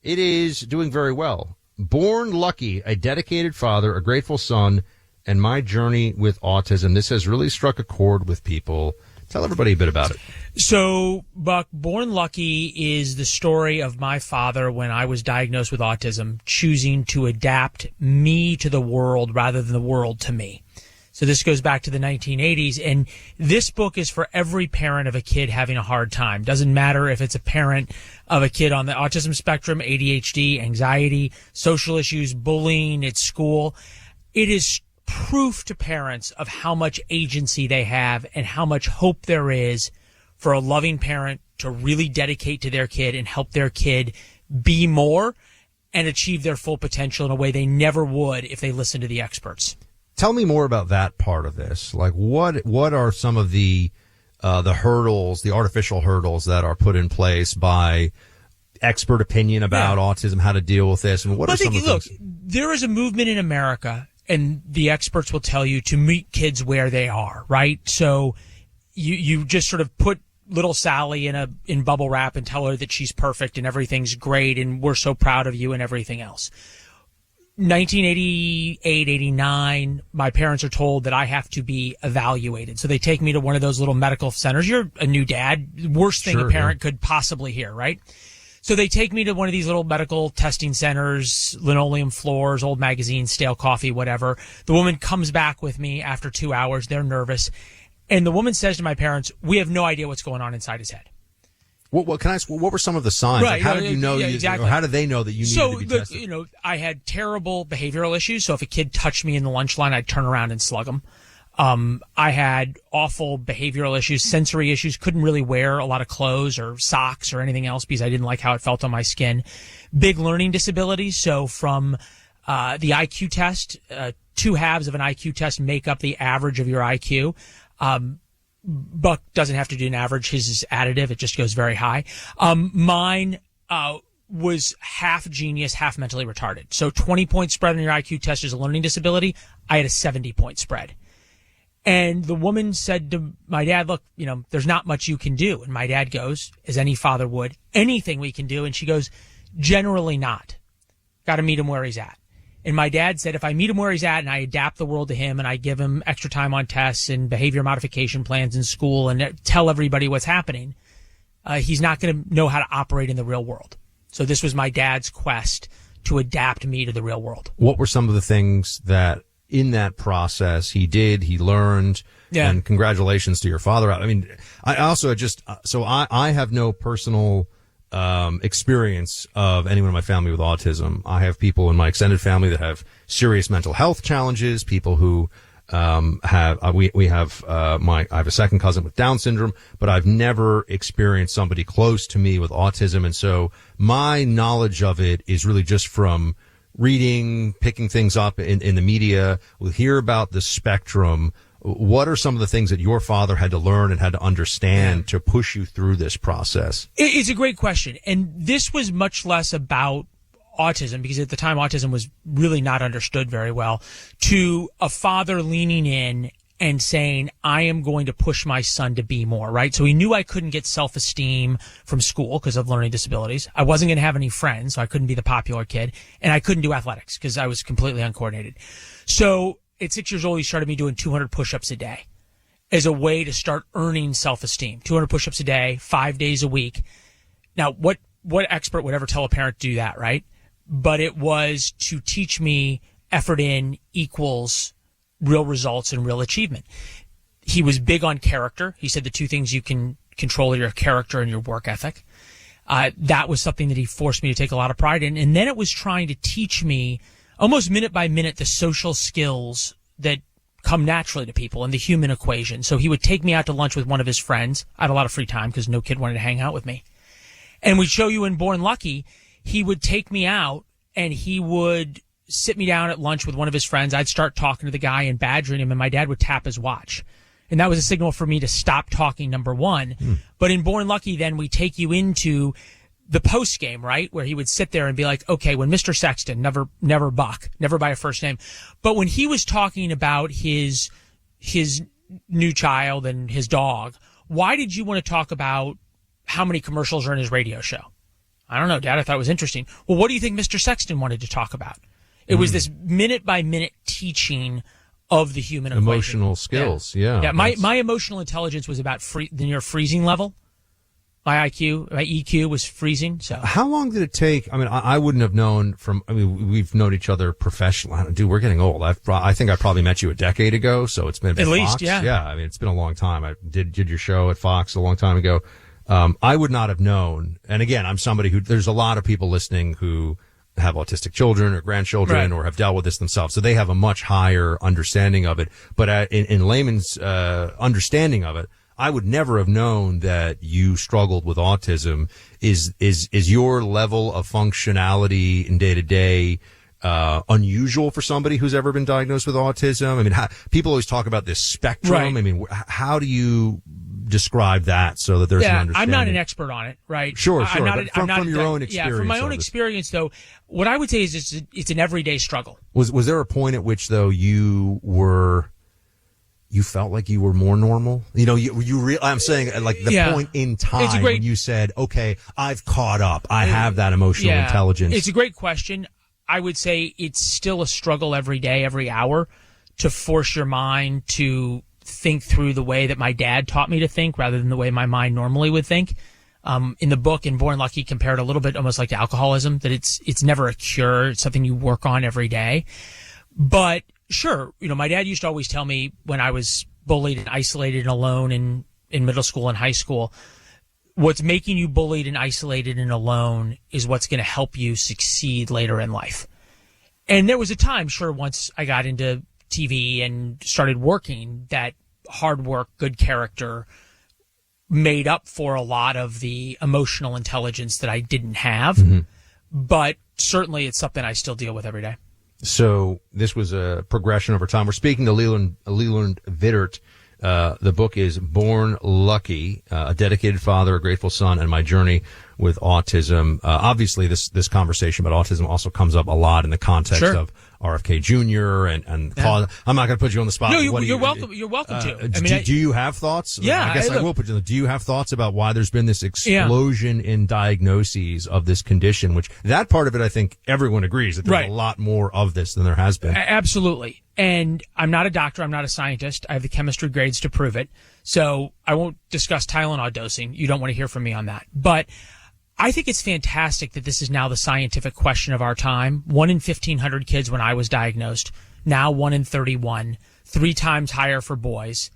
It is doing very well. Born Lucky, a dedicated father, a grateful son, and my journey with autism. This has really struck a chord with people. Tell everybody a bit about it. So, Buck, Born Lucky is the story of my father when I was diagnosed with autism, choosing to adapt me to the world rather than the world to me. So this goes back to the 1980s, and this book is for every parent of a kid having a hard time. Doesn't matter if it's a parent of a kid on the autism spectrum, ADHD, anxiety, social issues, bullying at school. It is proof to parents of how much agency they have and how much hope there is for a loving parent to really dedicate to their kid and help their kid be more and achieve their full potential in a way they never would if they listened to the experts. Tell me more about that part of this. Like, what are some of the hurdles, the artificial hurdles that are put in place by expert opinion about autism, how to deal with this, and what are some of the things? Look, there is a movement in America, and the experts will tell you to meet kids where they are, right? So you just sort of put little Sally in bubble wrap and tell her that she's perfect and everything's great and we're so proud of you and everything else. 1988, 89, my parents are told that I have to be evaluated. So they take me to one of those little medical centers. You're a new dad. Worst thing a parent could possibly hear, right? So they take me to one of these little medical testing centers, linoleum floors, old magazines, stale coffee, whatever. The woman comes back with me after 2 hours. They're nervous. And the woman says to my parents, we have no idea what's going on inside his head. What can I ask? What were some of the signs? Right, like how did you know? Exactly. Or how did they know that you needed to be tested? So, I had terrible behavioral issues. So if a kid touched me in the lunch line, I'd turn around and slug him. I had awful behavioral issues, sensory issues, couldn't really wear a lot of clothes or socks or anything else because I didn't like how it felt on my skin. Big learning disabilities. So from the IQ test, 2 halves of an IQ test make up the average of your IQ. Buck doesn't have to do an average. His is additive. It just goes very high. Mine was half genius, half mentally retarded. So 20-point spread on your IQ test is a learning disability. I had a 70-point spread. And the woman said to my dad, look, there's not much you can do. And my dad goes, as any father would, anything we can do. And she goes, generally not. Got to meet him where he's at. And my dad said, if I meet him where he's at and I adapt the world to him and I give him extra time on tests and behavior modification plans in school and tell everybody what's happening, he's not going to know how to operate in the real world. So this was my dad's quest to adapt me to the real world. What were some of the things that in that process he learned? Yeah. And congratulations to your father. I mean, I also I have no personal experience of anyone in my family with autism. I have people in my extended family that have serious mental health challenges, people who I have a second cousin with Down syndrome, but I've never experienced somebody close to me with autism. And so my knowledge of it is really just from reading, picking things up in the media. We'll hear about the spectrum. What are some of the things that your father had to learn and had to understand to push you through this process? It's a great question. And this was much less about autism, because at the time autism was really not understood very well, to a father leaning in and saying, I am going to push my son to be more, right? So he knew I couldn't get self-esteem from school because of learning disabilities. I wasn't going to have any friends, so I couldn't be the popular kid. And I couldn't do athletics because I was completely uncoordinated. So at 6 years old, he started me doing 200 push-ups a day as a way to start earning self-esteem. 200 push-ups a day, 5 days a week. Now, what expert would ever tell a parent to do that, right? But it was to teach me effort in equals real results and real achievement. He was big on character. He said the two things you can control are your character and your work ethic. That was something that he forced me to take a lot of pride in. And then it was trying to teach me almost minute by minute the social skills that come naturally to people and the human equation. So he would take me out to lunch with one of his friends. I had a lot of free time because no kid wanted to hang out with me. And we'd show you in Born Lucky, he would take me out and he would sit me down at lunch with one of his friends. I'd start talking to the guy and badgering him, and my dad would tap his watch. And that was a signal for me to stop talking, number one. But in Born Lucky, then we take you into the post game, right? Where he would sit there and be like, okay, when Mr. Sexton, never Buck, never by a first name. But when he was talking about his new child and his dog, why did you want to talk about how many commercials are in his radio show? I don't know, Dad. I thought it was interesting. Well, what do you think Mr. Sexton wanted to talk about? It was this minute by minute teaching of the human equation. Emotional skills. Yeah. My emotional intelligence was about near freezing level. My EQ was freezing. So how long did it take? I mean, I wouldn't have known we've known each other professionally. Dude, we're getting old. I think I probably met you a decade ago. So it's been at least, Fox. yeah. Yeah. I mean, it's been a long time. I did your show at Fox a long time ago. I would not have known. And again, I'm somebody there's a lot of people listening who have autistic children or grandchildren or have dealt with this themselves. So they have a much higher understanding of it. But in layman's understanding of it, I would never have known that you struggled with autism. Is your level of functionality in day to day unusual for somebody who's ever been diagnosed with autism? I mean, people always talk about this spectrum. Right. I mean, how do you describe that so that there's an understanding? I'm not an expert on it, right? Sure. I'm not From your own experience. Yeah, from my own experience, though, what I would say is it's an everyday struggle. Was there a point at which, though, you felt like you were more normal? I'm saying like the point in time when you said, okay, I've caught up. I have that emotional intelligence. It's a great question. I would say it's still a struggle every day, every hour, to force your mind to think through the way that my dad taught me to think rather than the way my mind normally would think. In the book, in Born Lucky, compared a little bit almost like to alcoholism, that it's never a cure. It's something you work on every day. But sure, my dad used to always tell me when I was bullied and isolated and alone in middle school and high school, what's making you bullied and isolated and alone is what's going to help you succeed later in life. And there was a time, sure, once I got into TV and started working, that hard work, good character made up for a lot of the emotional intelligence that I didn't have. Mm-hmm. But certainly it's something I still deal with every day. So this was a progression over time. We're speaking to Leland Vittert. The book is Born Lucky, a dedicated father, a grateful son, and my journey with autism. Obviously, this conversation about autism also comes up a lot in the context of RFK Jr. and Claude. I'm not going to put you on the spot. No, you're welcome. You're welcome to. Do you have thoughts? Yeah, I guess I will put you. Do you have thoughts about why there's been this explosion in diagnoses of this condition? Which that part of it, I think everyone agrees that there's a lot more of this than there has been. Absolutely. And I'm not a doctor. I'm not a scientist. I have the chemistry grades to prove it. So I won't discuss Tylenol dosing. You don't want to hear from me on that. But I think it's fantastic that this is now the scientific question of our time. 1 in 1,500 kids when I was diagnosed, now 1 in 31, 3 times higher for boys,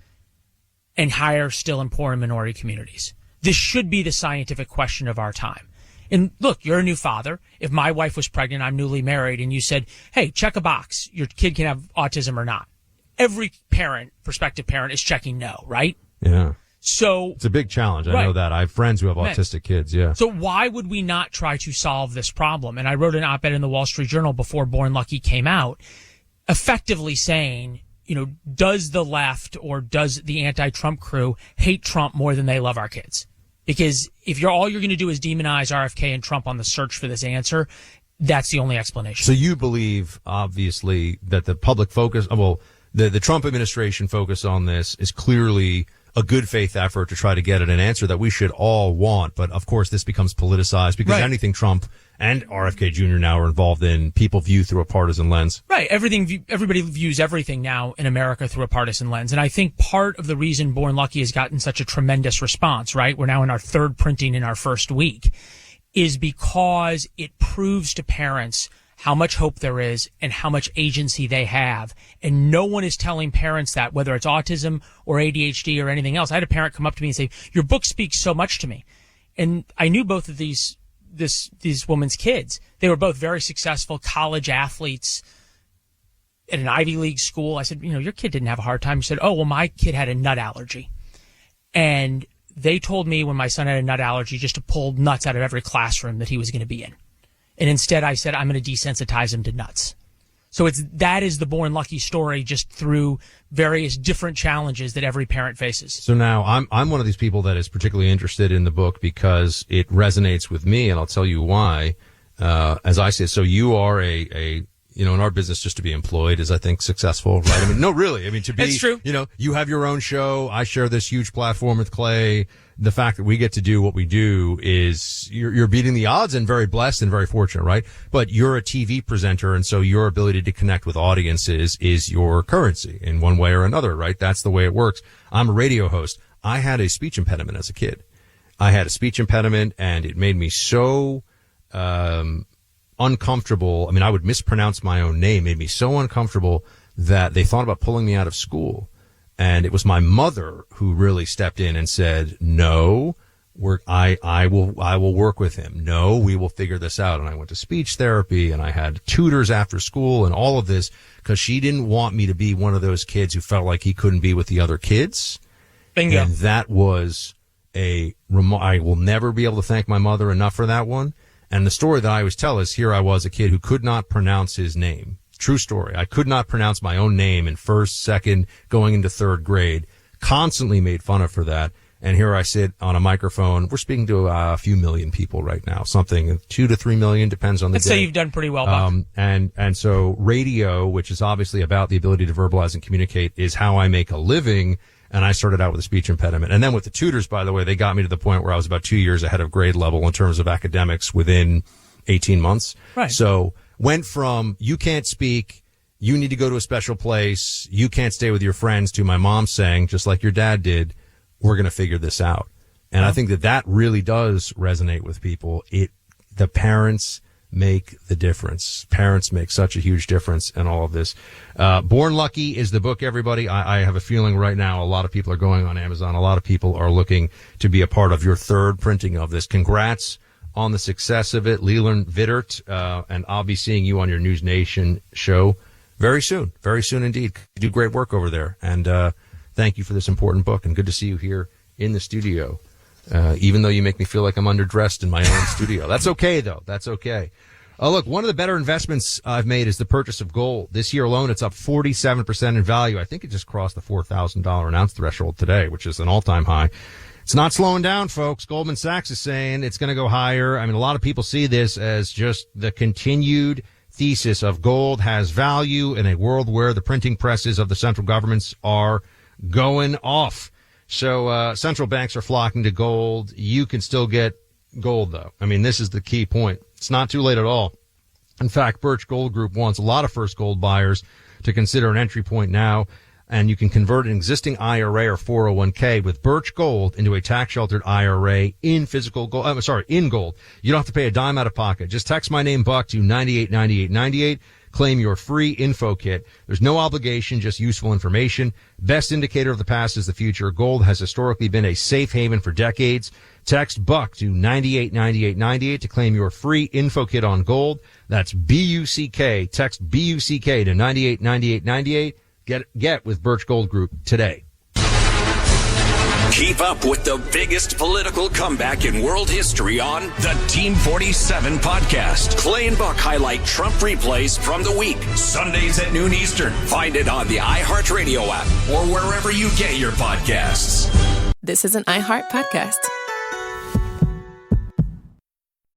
and higher still in poor and minority communities. This should be the scientific question of our time. And look, you're a new father. If my wife was pregnant, I'm newly married, and you said, hey, check a box. Your kid can have autism or not. Every parent, prospective parent, is checking no, right? Yeah. So it's a big challenge. I know that. I have friends who have autistic kids. Yeah. So why would we not try to solve this problem? And I wrote an op-ed in the Wall Street Journal before Born Lucky came out, effectively saying, does the left or does the anti-Trump crew hate Trump more than they love our kids? Because if all you're going to do is demonize RFK and Trump on the search for this answer, that's the only explanation. So you believe, obviously, that the public focus, the Trump administration focus on this is clearly a good faith effort to try to get at an answer that we should all want. But of course, this becomes politicized because anything Trump and RFK Jr. now are involved in, people view through a partisan lens. Right. Everybody views everything now in America through a partisan lens. And I think part of the reason Born Lucky has gotten such a tremendous response, right? We're now in our third printing in our first week, is because it proves to parents how much hope there is and how much agency they have. And no one is telling parents that, whether it's autism or ADHD or anything else. I had a parent come up to me and say, your book speaks so much to me. And I knew both of these women's kids. They were both very successful college athletes at an Ivy League school. I said, your kid didn't have a hard time. She said, oh, well, my kid had a nut allergy. And they told me when my son had a nut allergy just to pull nuts out of every classroom that he was going to be in. And instead I said, I'm going to desensitize him to nuts. So that is the Born Lucky story, just through various different challenges that every parent faces. So now I'm one of these people that is particularly interested in the book because it resonates with me, and I'll tell you why. As I say, so you are in our business, just to be employed is, I think, successful, right? I mean, no, really. I mean, to be, it's true. You have your own show. I share this huge platform with Clay. The fact that we get to do what we do is you're beating the odds and very blessed and very fortunate, right? But you're a TV presenter, and so your ability to connect with audiences is your currency in one way or another, right? That's the way it works. I'm a radio host. I had a speech impediment as a kid. I had a speech impediment, and it made me so uncomfortable. I mean, I would mispronounce my own name. It made me so uncomfortable that they thought about pulling me out of school. And it was my mother who really stepped in and said, no, I will work with him. No, we will figure this out. And I went to speech therapy, and I had tutors after school and all of this because she didn't want me to be one of those kids who felt like he couldn't be with the other kids. Bingo. And that was I will never be able to thank my mother enough for that one. And the story that I always tell is, here I was, a kid who could not pronounce his name. True story. I could not pronounce my own name in first, second, going into third grade. Constantly made fun of for that. And here I sit on a microphone. We're speaking to a few million people right now. Something 2 to 3 million, depends on the day. I'd say you've done pretty well, Buck. And so radio, which is obviously about the ability to verbalize and communicate, is how I make a living. And I started out with a speech impediment. And then with the tutors, by the way, they got me to the point where I was about 2 years ahead of grade level in terms of academics within 18 months. Right. So went from you can't speak, you need to go to a special place, you can't stay with your friends, to my mom saying, just like your dad did, we're going to figure this out. And I think that really does resonate with people. The parents make the difference. Parents make such a huge difference in all of this. Born Lucky is the book, everybody. I have a feeling right now a lot of people are going on Amazon. A lot of people are looking to be a part of your third printing of this. Congrats on the success of it, Leland Vittert, and I'll be seeing you on your News Nation show very soon indeed. You do great work over there, and thank you for this important book, and good to see you here in the studio, even though you make me feel like I'm underdressed in my own studio. That's okay, though. That's okay. Look, one of the better investments I've made is the purchase of gold. This year alone, it's up 47% in value. I think it just crossed the $4,000 an ounce threshold today, which is an all-time high. It's not slowing down, folks. Goldman Sachs is saying it's going to go higher. I mean, a lot of people see this as just the continued thesis of gold has value in a world where the printing presses of the central governments are going off. So central banks are flocking to gold. You can still get gold, though. I mean, this is the key point. It's not too late at all. In fact, Birch Gold Group wants a lot of first gold buyers to consider an entry point now. And you can convert an existing IRA or 401k with Birch Gold into a tax-sheltered IRA in physical gold. In gold. You don't have to pay a dime out of pocket. Just text my name, Buck, to 989898. Claim your free info kit. There's no obligation, just useful information. Best indicator of the past is the future. Gold has historically been a safe haven for decades. Text Buck to 989898 to claim your free info kit on gold. That's BUCK. Text BUCK to 989898. Get with Birch Gold Group today. Keep up with the biggest political comeback in world history on the Team 47 podcast. Clay and Buck highlight Trump replays from the week. Sundays at noon Eastern. Find it on the iHeartRadio app or wherever you get your podcasts. This is an iHeart podcast.